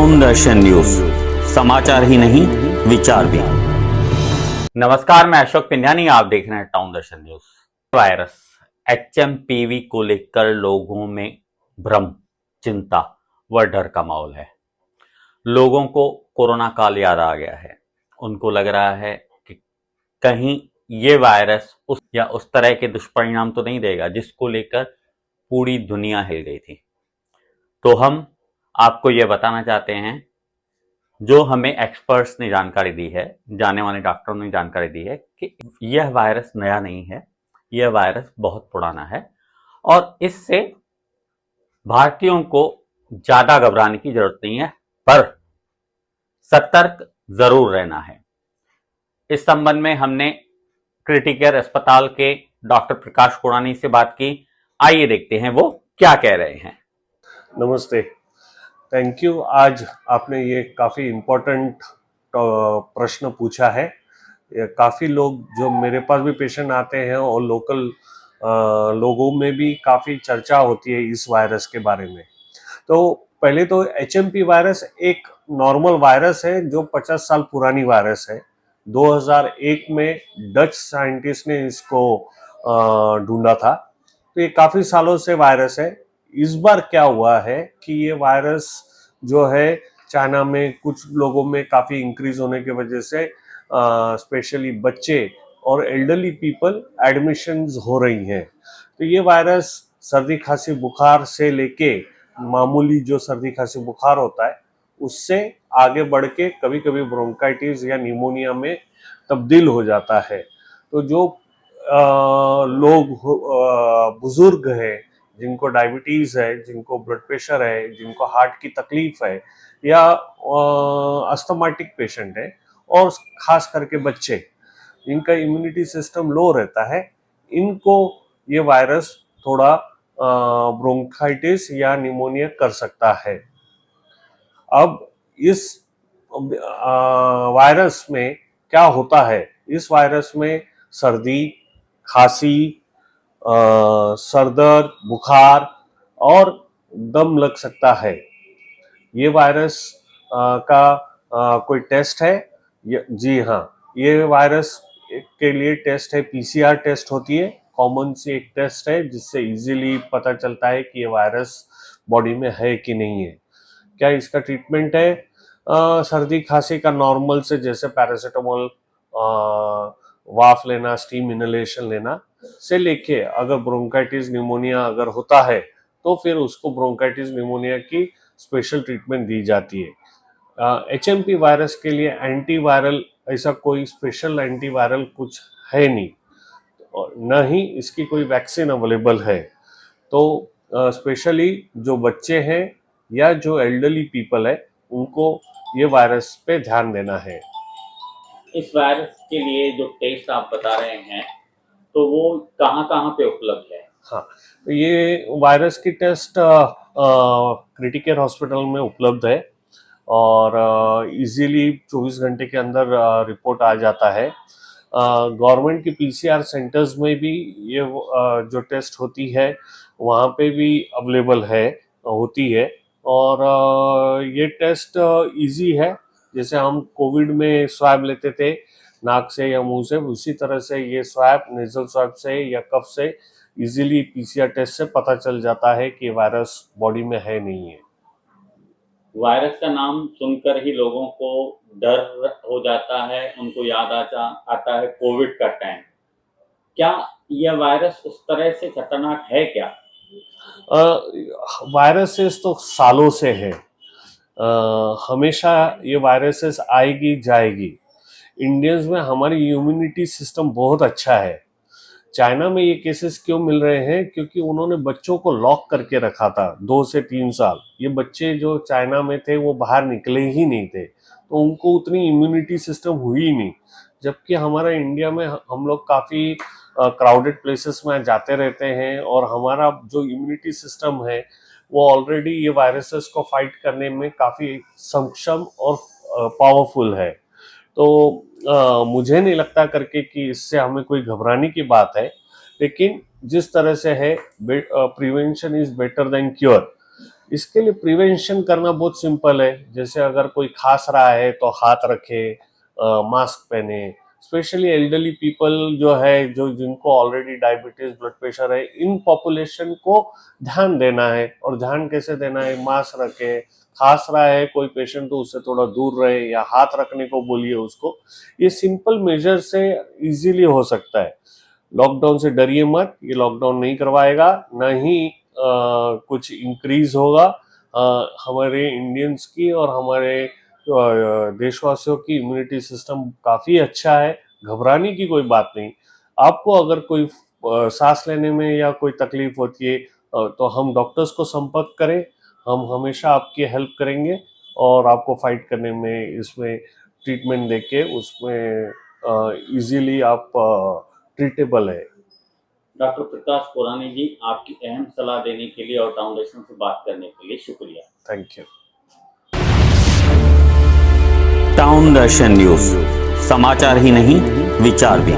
Town दर्शन news, समाचार ही नहीं विचार भी। नमस्कार, मैं अशोक पिंजानी, आप देख रहे हैं टाउन दर्शन न्यूज। वायरस एचएमपीवी को लेकर लोगों में भ्रम, चिंता व डर का माहौल है। लोगों को कोरोना काल याद आ गया है। उनको लग रहा है कि कहीं ये वायरस उस तरह के दुष्परिणाम तो नहीं देगा जिसको लेकर पूरी दुनिया हिल गई थी। तो हम आपको ये बताना चाहते हैं, जो हमें एक्सपर्ट्स ने जानकारी दी है, जाने माने डॉक्टरों ने जानकारी दी है कि यह वायरस नया नहीं है, यह वायरस बहुत पुराना है और इससे भारतीयों को ज्यादा घबराने की जरूरत नहीं है, पर सतर्क जरूर रहना है। इस संबंध में हमने क्रिटिकेयर अस्पताल के डॉक्टर प्रकाश कोड़ानी से बात की। आइए देखते हैं वो क्या कह रहे हैं। नमस्ते, थैंक यू। आज आपने ये काफ़ी इम्पोर्टेंट प्रश्न पूछा है। काफ़ी लोग जो मेरे पास भी पेशेंट आते हैं और लोकल लोगों में भी काफ़ी चर्चा होती है इस वायरस के बारे में। तो पहले तो एचएमपी वायरस एक नॉर्मल वायरस है जो 50 साल पुरानी वायरस है। 2001 में डच साइंटिस्ट ने इसको ढूंढा था। तो ये काफ़ी सालों से वायरस है। इस बार क्या हुआ है कि ये वायरस जो है चाइना में कुछ लोगों में काफ़ी इंक्रीज होने की वजह से स्पेशली बच्चे और एल्डरली पीपल एडमिशन्स हो रही हैं। तो ये वायरस सर्दी खांसी बुखार से लेके मामूली जो सर्दी खांसी बुखार होता है उससे आगे बढ़ के कभी कभी ब्रोंकाइटिस या निमोनिया में तब्दील हो जाता है। तो जो लोग बुजुर्ग हैं, जिनको डायबिटीज़ है, जिनको ब्लड प्रेशर है, जिनको हार्ट की तकलीफ है या अस्थमाटिक पेशेंट है और खास करके बच्चे जिनका इम्यूनिटी सिस्टम लो रहता है, इनको ये वायरस थोड़ा ब्रोंकाइटिस या निमोनिया कर सकता है। अब इस वायरस में क्या होता है, इस वायरस में सर्दी, खांसी, सरदर्द, बुखार और दम लग सकता है। ये वायरस का कोई टेस्ट है? जी हाँ, ये वायरस के लिए टेस्ट है, पीसीआर टेस्ट होती है, कॉमन सी एक टेस्ट है जिससे इजीली पता चलता है कि ये वायरस बॉडी में है कि नहीं है। क्या इसका ट्रीटमेंट है? सर्दी खांसी का नॉर्मल से, जैसे पैरासीटामोल, वाफ लेना, स्टीम इनहेलेशन लेना से लेके अगर ब्रोंकाइटिस निमोनिया अगर होता है तो फिर उसको ब्रोंकाइटिस निमोनिया की स्पेशल ट्रीटमेंट दी जाती है। एचएमपी वायरस के लिए एंटीवायरल ऐसा कोई स्पेशल एंटीवायरल कुछ है नहीं और न ही इसकी कोई वैक्सीन अवेलेबल है। तो स्पेशली जो बच्चे हैं या जो एल्डरली पीपल है उनको ये वायरस पे ध्यान देना है। इस वायरस के लिए जो टेस्ट आप बता रहे हैं तो वो कहाँ कहाँ पे उपलब्ध है? हाँ, तो ये वायरस की टेस्ट क्रिटिकेयर हॉस्पिटल में उपलब्ध है और इजीली 24 घंटे के अंदर रिपोर्ट आ जाता है। गवर्नमेंट की पीसीआर सेंटर्स में भी ये जो टेस्ट होती है वहाँ पे भी अवेलेबल है, होती है। और ये टेस्ट इजी है, जैसे हम कोविड में स्वैब लेते थे नाक से या मुंह से, उसी तरह से ये स्वैब नेजल स्वैब से या कफ से इजीली पीसीआर टेस्ट से पता चल जाता है कि वायरस बॉडी में है नहीं है। वायरस का नाम सुनकर ही लोगों को डर हो जाता है, उनको याद आता है कोविड का टाइम। क्या यह वायरस उस तरह से खतरनाक है क्या? वायरसेस तो सालों से है, हमेशा ये वायरसेस आएगी जाएगी। इंडियंस में हमारी इम्यूनिटी सिस्टम बहुत अच्छा है। चाइना में ये केसेस क्यों मिल रहे हैं? क्योंकि उन्होंने बच्चों को लॉक करके रखा था 2 से 3 साल। ये बच्चे जो चाइना में थे वो बाहर निकले ही नहीं थे, तो उनको उतनी इम्यूनिटी सिस्टम हुई ही नहीं। जबकि हमारा इंडिया में हम लोग काफ़ी क्राउडेड प्लेसेस में जाते रहते हैं और हमारा जो इम्यूनिटी सिस्टम है वो ऑलरेडी ये वायरसेस को फाइट करने में काफ़ी सक्षम और पावरफुल है। तो मुझे नहीं लगता करके कि इससे हमें कोई घबराने की बात है, लेकिन जिस तरह से है prevention is better than cure. इसके लिए प्रिवेंशन करना बहुत सिंपल है। जैसे अगर कोई खांस रहा है तो हाथ रखे, मास्क पहने। स्पेशली एल्डरली पीपल जो है, जो जिनको ऑलरेडी डायबिटीज, ब्लड प्रेशर है, इन पॉपुलेशन को ध्यान देना है। और ध्यान कैसे देना है? मास्क रखे, खांस रहा है कोई पेशेंट तो उससे थोड़ा दूर रहे, या हाथ रखने को बोलिए उसको। ये सिंपल मेजर से इजीली हो सकता है। लॉकडाउन से डरिए मत, ये लॉकडाउन नहीं करवाएगा, ना ही कुछ इंक्रीज होगा। हमारे इंडियंस की और हमारे देशवासियों की इम्यूनिटी सिस्टम काफ़ी अच्छा है, घबराने की कोई बात नहीं। आपको अगर कोई सांस लेने में या कोई तकलीफ होती है तो हम डॉक्टर्स को संपर्क करें, हम हमेशा आपकी हेल्प करेंगे और आपको फाइट करने में, इसमें ट्रीटमेंट देके उसमें इजीली आप ट्रीटेबल है। डॉक्टर प्रकाश पुरानी जी, आपकी अहम सलाह देने के लिए और फाउंडेशन से बात करने के लिए शुक्रिया। Thank you. Town Darshan news, समाचार ही नहीं विचार भी।